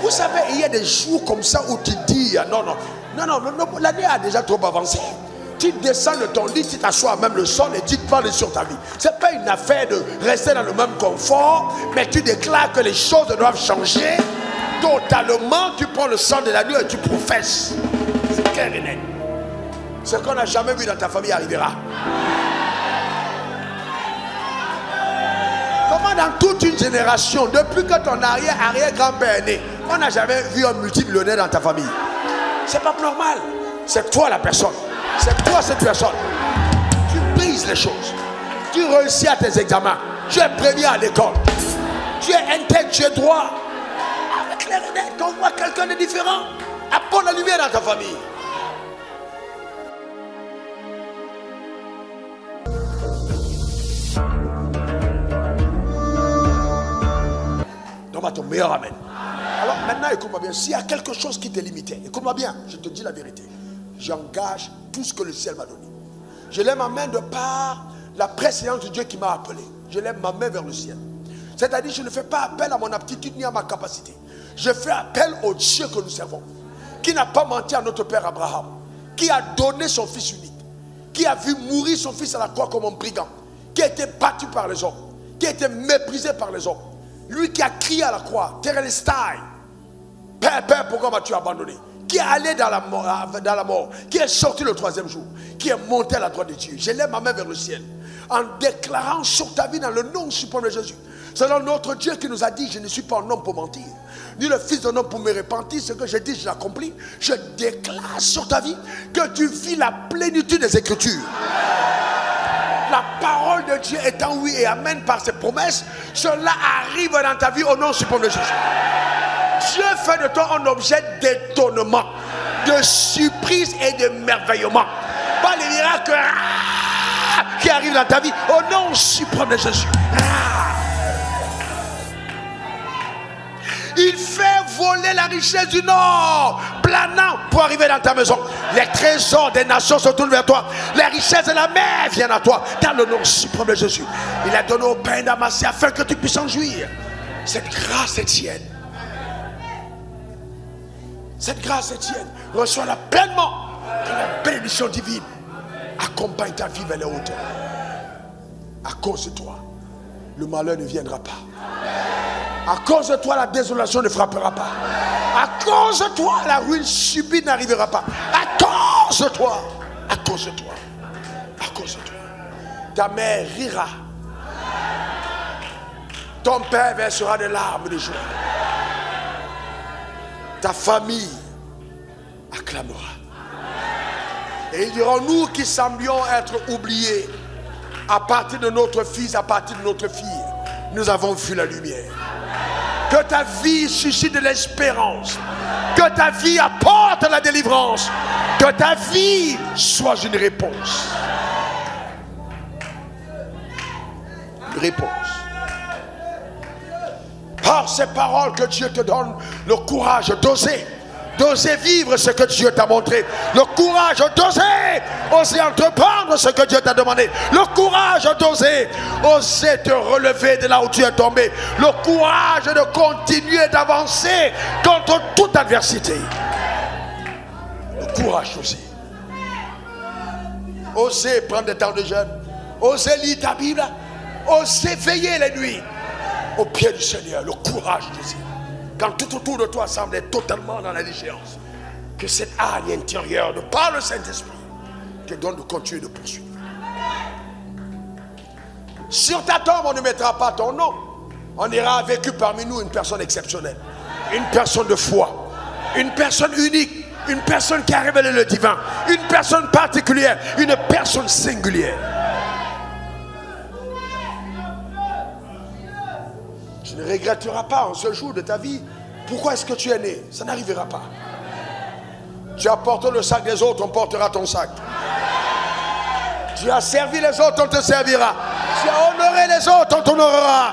Vous savez, il y a des jours comme ça où tu dis, non, l'année a déjà trop avancé. Tu descends de ton lit, tu t'assois même le sol et tu te parles sur ta vie. Ce n'est pas une affaire de rester dans le même confort, mais tu déclares que les choses doivent changer. Totalement, tu prends le sang de la nuit et tu professes. C'est clair et net. Ce qu'on n'a jamais vu dans ta famille arrivera. Comment dans toute une génération, depuis que ton arrière-grand-père est né, on n'a jamais vu un multimillionnaire dans ta famille? C'est pas normal. C'est toi la personne. C'est toi cette personne. Tu brises les choses. Tu réussis à tes examens. Tu es premier à l'école. Tu es intègre, tu es droit. Avec l'air net, on voit quelqu'un de différent. Apporte la lumière dans ta famille. Donne-moi ton meilleur amen. Alors maintenant, écoute-moi bien. S'il y a quelque chose qui t'est limité, écoute-moi bien, je te dis la vérité. J'engage tout ce que le ciel m'a donné. Je lève ma main de par la préséance de Dieu qui m'a appelé. Je lève ma main vers le ciel. C'est-à-dire, je ne fais pas appel à mon aptitude ni à ma capacité. Je fais appel au Dieu que nous servons, qui n'a pas menti à notre père Abraham, qui a donné son fils unique, qui a vu mourir son fils à la croix comme un brigand, qui a été battu par les hommes, qui a été méprisé par les hommes. Lui qui a crié à la croix, Tetelestai, Père, pourquoi m'as-tu abandonné? Qui est allé dans la mort, qui est sorti le troisième jour, qui est monté à la droite de Dieu. Je lève ma main vers le ciel, en déclarant sur ta vie dans le nom suprême de Jésus. C'est notre Dieu qui nous a dit, je ne suis pas un homme pour mentir, ni le fils d'un homme pour me repentir. Ce que je dis, je l'accomplis. Je déclare sur ta vie que tu vis la plénitude des Écritures. La parole de Dieu étant oui et amen par ses promesses, cela arrive dans ta vie au nom suprême de Jésus. Dieu fait de toi un objet d'étonnement, de surprise et de merveillement. Pas les miracles qui arrivent dans ta vie au nom suprême de Jésus. Il fait voler la richesse du Nord, planant pour arriver dans ta maison. Les trésors des nations se tournent vers toi. Les richesses de la mer viennent à toi. Dans le nom suprême de Jésus. Il a donné au pain d'amassé afin que tu puisses en jouir. Cette grâce est tienne. Cette grâce est tienne. Reçois-la pleinement. Que la bénédiction divine accompagne ta vie vers les hauteurs. À cause de toi, le malheur ne viendra pas. À cause de toi, la désolation ne frappera pas. À cause de toi, la ruine subite n'arrivera pas. À cause de toi. À cause de toi. À cause de toi. Ta mère rira. Ton père versera des larmes de joie. Ta famille acclamera. Et ils diront, nous qui semblions être oubliés, à partir de notre fils, à partir de notre fille, nous avons vu la lumière. Que ta vie suscite de l'espérance. Que ta vie apporte la délivrance. Que ta vie soit une réponse. Une réponse. Par ces paroles que Dieu te donne le courage d'oser. D'oser vivre ce que Dieu t'a montré. Le courage d'oser. Oser entreprendre ce que Dieu t'a demandé. Le courage d'oser. Oser te relever de là où tu es tombé. Le courage de continuer d'avancer contre toute adversité. Le courage d'oser. Oser prendre des temps de jeûne. Oser lire ta Bible. Oser veiller les nuits au pied du Seigneur. Le courage d'oser. Quand tout autour de toi semble être totalement dans la déchéance, que cette âme intérieure, de par le Saint-Esprit, te donne de continuer de poursuivre. Sur ta tombe, on ne mettra pas ton nom. On ira vécu parmi nous une personne exceptionnelle, une personne de foi, une personne unique, une personne qui a révélé le divin, une personne particulière, une personne singulière. Tu ne regretteras pas en ce jour de ta vie pourquoi est-ce que tu es né. Ça n'arrivera pas. Tu as porté le sac des autres, on portera ton sac. Tu as servi les autres, on te servira. Tu as honoré les autres, on t'honorera.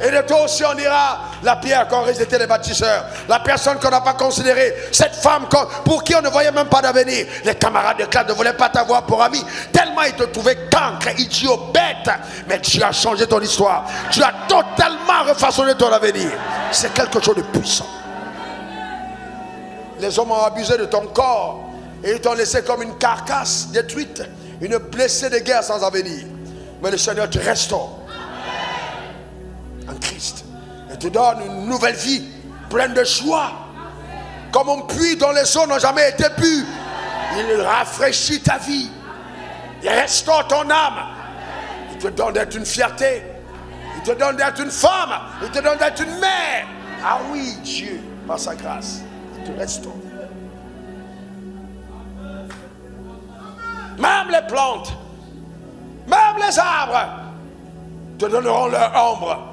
Et de toi aussi on dira la pierre qu'ont rejeté les bâtisseurs, la personne qu'on n'a pas considérée, cette femme pour qui on ne voyait même pas d'avenir. Les camarades de classe ne voulaient pas t'avoir pour ami, tellement ils te trouvaient cancre, idiot, bête. Mais tu as changé ton histoire, tu as totalement refaçonné ton avenir. C'est quelque chose de puissant. Les hommes ont abusé de ton corps et ils t'ont laissé comme une carcasse détruite, une blessée de guerre sans avenir. Mais le Seigneur te restaure en Christ et te donne une nouvelle vie pleine de joie, comme un puits dont les eaux n'ont jamais été bues. Il rafraîchit ta vie, il restaure ton âme, il te donne d'être une fierté, il te donne d'être une femme, il te donne d'être une mère. Ah oui, Dieu, par sa grâce, il te restaure. Même les plantes, même les arbres te donneront leur ombre.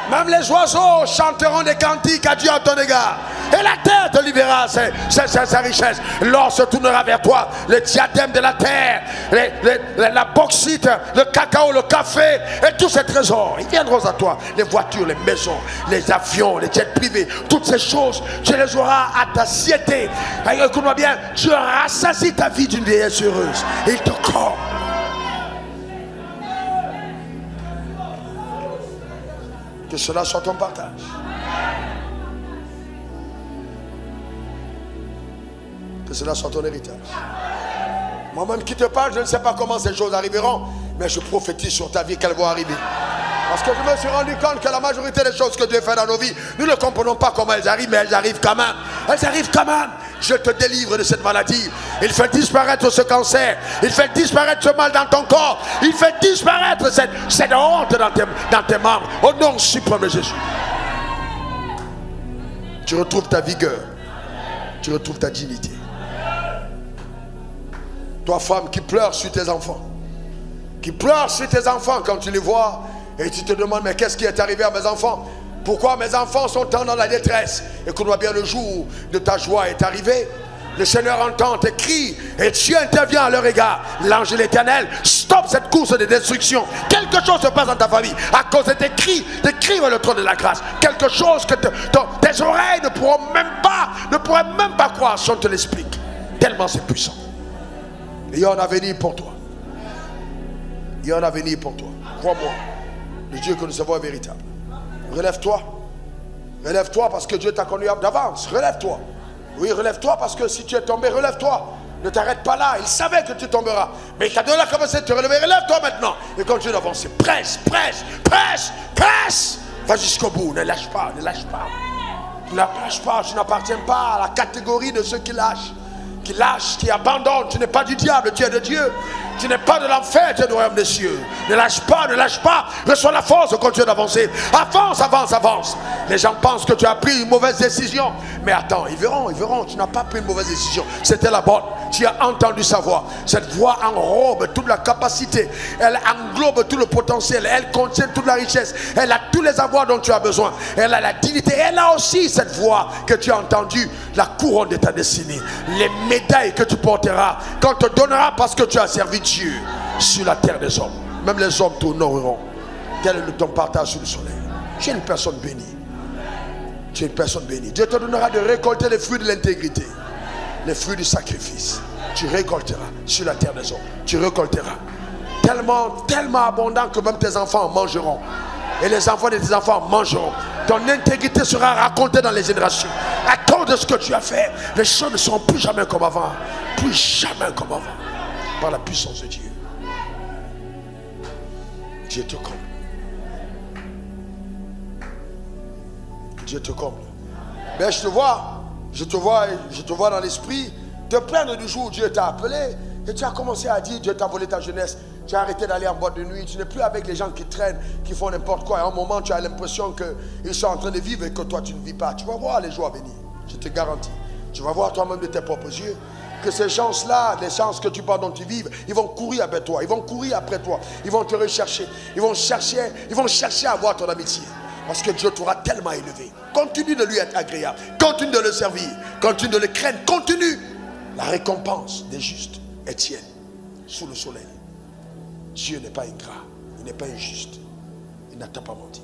Même les oiseaux chanteront des cantiques à Dieu à ton égard. Et la terre te livrera sa richesse. L'or se tournera vers toi. Le diadème de la terre, la bauxite, le cacao, le café et tous ces trésors, ils viendront à toi. Les voitures, les maisons, les avions, les jets privés, toutes ces choses, tu les auras à ta satiété. Écoute-moi bien, tu rassasies ta vie d'une vieillesse heureuse. Et il te comble. Que cela soit ton partage. Que cela soit ton héritage. Moi-même qui te parle, je ne sais pas comment ces choses arriveront, mais je prophétise sur ta vie qu'elles vont arriver. Parce que je me suis rendu compte que la majorité des choses que Dieu fait dans nos vies, nous ne comprenons pas comment elles arrivent, mais elles arrivent quand même. Elles arrivent quand même. Je te délivre de cette maladie. Il fait disparaître ce cancer. Il fait disparaître ce mal dans ton corps. Il fait disparaître cette honte dans tes membres. Au nom suprême de Jésus. Tu retrouves ta vigueur. Tu retrouves ta dignité. Toi, femme qui pleure sur tes enfants. Qui pleure sur tes enfants quand tu les vois. Et tu te demandes, mais qu'est-ce qui est arrivé à mes enfants? Pourquoi mes enfants sont tant dans la détresse? Écoute-moi bien, le jour de ta joie est arrivé. Le Seigneur entend tes cris et Dieu intervient à leur égard. L'ange de l'Éternel stoppe cette course de destruction. Quelque chose se passe dans ta famille à cause de tes cris vers le trône de la grâce. Quelque chose que tes oreilles ne pourraient même pas croire si on te l'explique. Tellement c'est puissant. Il y a un avenir pour toi. Il y a un avenir pour toi. Crois-moi, le Dieu que nous avons est véritable. Relève-toi. Relève-toi parce que Dieu t'a connu d'avance. Relève-toi. Oui, relève-toi parce que si tu es tombé, relève-toi. Ne t'arrête pas là. Il savait que tu tomberas. Mais il t'a donné la capacité de te relever. Relève-toi maintenant. Et continue d'avancer. Presse, presse, presse, presse. Va jusqu'au bout. Ne lâche pas, ne lâche pas. Ne lâche pas. Tu n'appartiens pas à la catégorie de ceux qui lâchent. Qui lâchent, qui abandonnent. Tu n'es pas du diable, tu es de Dieu. Tu n'es pas de l'enfer, tu es du royaume des cieux. Ne lâche pas, ne lâche pas. Reçois la force de continuer d'avancer. Avance, avance, avance. Les gens pensent que tu as pris une mauvaise décision. Mais attends, ils verront. Tu n'as pas pris une mauvaise décision. C'était la bonne. Tu as entendu sa voix. Cette voix enrobe toute la capacité. Elle englobe tout le potentiel. Elle contient toute la richesse. Elle a tous les avoirs dont tu as besoin. Elle a la dignité. Elle a aussi cette voix que tu as entendue. La couronne de ta destinée. Les médailles que tu porteras. Qu'on te donnera parce que tu as servi Dieu sur la terre des hommes. Même les hommes t'honoreront. Tel est ton partage sur le soleil. Tu es une personne bénie. Tu es une personne bénie. Dieu te donnera de récolter les fruits de l'intégrité. Les fruits du sacrifice. Tu récolteras sur la terre des hommes. Tu récolteras. Tellement abondant que même tes enfants en mangeront. Et les enfants de tes enfants en mangeront. Ton intégrité sera racontée dans les générations. À cause de ce que tu as fait, les choses ne seront plus jamais comme avant. Plus jamais comme avant. Par la puissance de Dieu. Dieu te comble. Dieu te comble. Mais je te vois dans l'esprit te plaindre du jour où Dieu t'a appelé et tu as commencé à dire Dieu t'a volé ta jeunesse. Tu as arrêté d'aller en boîte de nuit. Tu n'es plus avec les gens qui traînent, qui font n'importe quoi. Et à un moment, tu as l'impression qu'ils sont en train de vivre et que toi, tu ne vis pas. Tu vas voir les jours à venir. Je te garantis. Tu vas voir toi-même de tes propres yeux que ces chances-là, les chances que tu parles dont tu vives, ils vont courir après toi. Ils vont courir après toi. Ils vont te rechercher. Ils vont chercher à avoir ton amitié. Parce que Dieu t'aura tellement élevé. Continue de lui être agréable. Continue de le servir. Continue de le craindre. Continue. La récompense des justes est tienne. Sous le soleil. Dieu n'est pas ingrat. Il n'est pas injuste. Il n'a pas menti.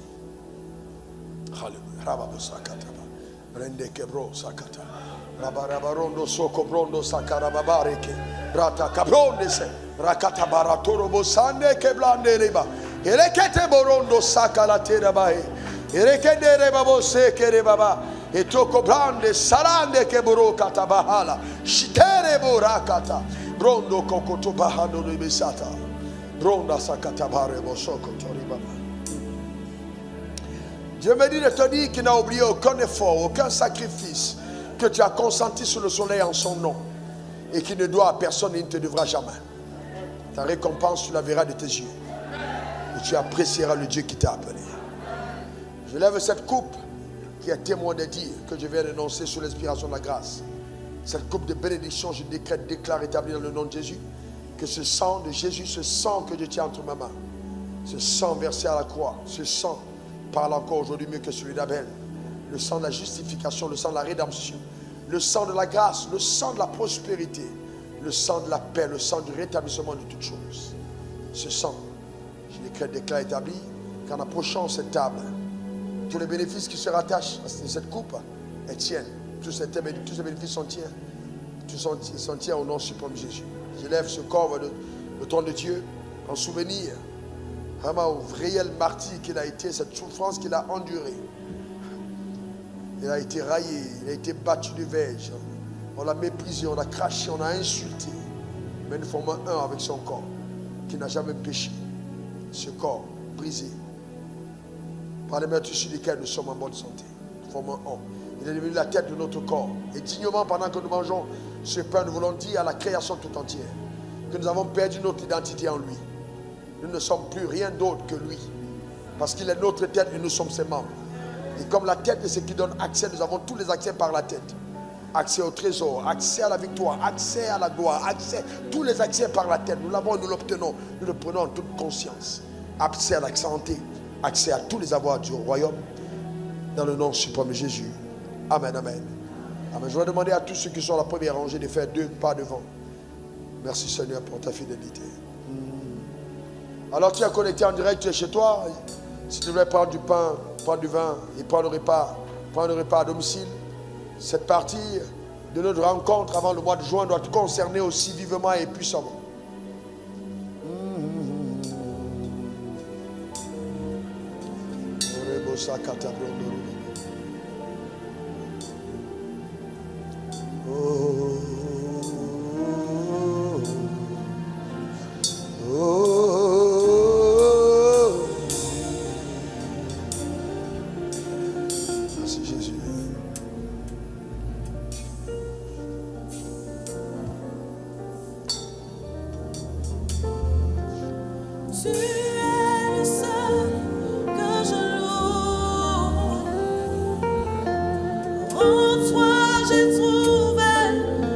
Hallelujah. Rababosakataba. Rende kebro sakata. Rabarabarondo soko brondo sakarababareke. Brata kabronde se. Rakata baratoro bosande keblande reba. Erekete borondo sakalatera bae. Erekende reba bose kere baba. Etoko brande sarande keboro katabahala. Shitere borakata. Brondo kokoto bahano rebesata. Bronda sakata barebo soko toribaba. Dieu me dit de te dire qu'il n'a oublié aucun effort, aucun sacrifice que tu as consenti sous le soleil en son nom et qui ne doit à personne et ne te devra jamais. Ta récompense, tu la verras de tes yeux et tu apprécieras le Dieu qui t'a appelé. Je lève cette coupe qui est témoin des dires que je viens d'énoncer sous l'inspiration de la grâce. Cette coupe de bénédiction, je décrète, déclare, établie dans le nom de Jésus, que ce sang de Jésus, ce sang que je tiens entre ma main, ce sang versé à la croix, ce sang parle encore aujourd'hui mieux que celui d'Abel. Le sang de la justification, le sang de la rédemption, le sang de la grâce, le sang de la prospérité, le sang de la paix, le sang du rétablissement de toutes choses. Ce sang, je décrète, déclare, établi, qu'en approchant cette table, tous les bénéfices qui se rattachent à cette coupe est tienne. Tous ces bénéfices sont tiens. Tous sont tiens au nom suprême de Jésus. J'élève ce corps vers le trône de Dieu en souvenir vraiment au réel martyr qu'il a été, cette souffrance qu'il a endurée. Il a été raillé, il a été battu de verge. On l'a méprisé, on l'a craché, on l'a insulté. Mais nous formons un avec son corps qui n'a jamais péché. Ce corps brisé par les mains sur lesquelles nous sommes en bonne santé. Nous formons un. Il est devenu la tête de notre corps. Et dignement, pendant que nous mangeons ce pain, nous voulons dire à la création tout entière que nous avons perdu notre identité en lui. Nous ne sommes plus rien d'autre que lui. Parce qu'il est notre tête et nous sommes ses membres. Et comme la tête est ce qui donne accès, nous avons tous les accès par la tête. Accès au trésor, accès à la victoire, accès à la gloire, accès, tous les accès par la tête. Nous l'avons et nous l'obtenons. Nous le prenons en toute conscience. Accès à la santé, accès à tous les avoirs du royaume. Dans le nom suprême de Jésus. Amen, amen. Amen. Je vais demander à tous ceux qui sont à la première rangée de faire 2 pas devant. Merci Seigneur pour ta fidélité. Alors tu es connecté en direct, tu es chez toi. Si tu veux prendre du pain, prendre du vin et prendre le repas à domicile, cette partie de notre rencontre avant le mois de juin doit te concerner aussi vivement et puissamment. Merci Jésus. Tu es le seul que je loue. En toi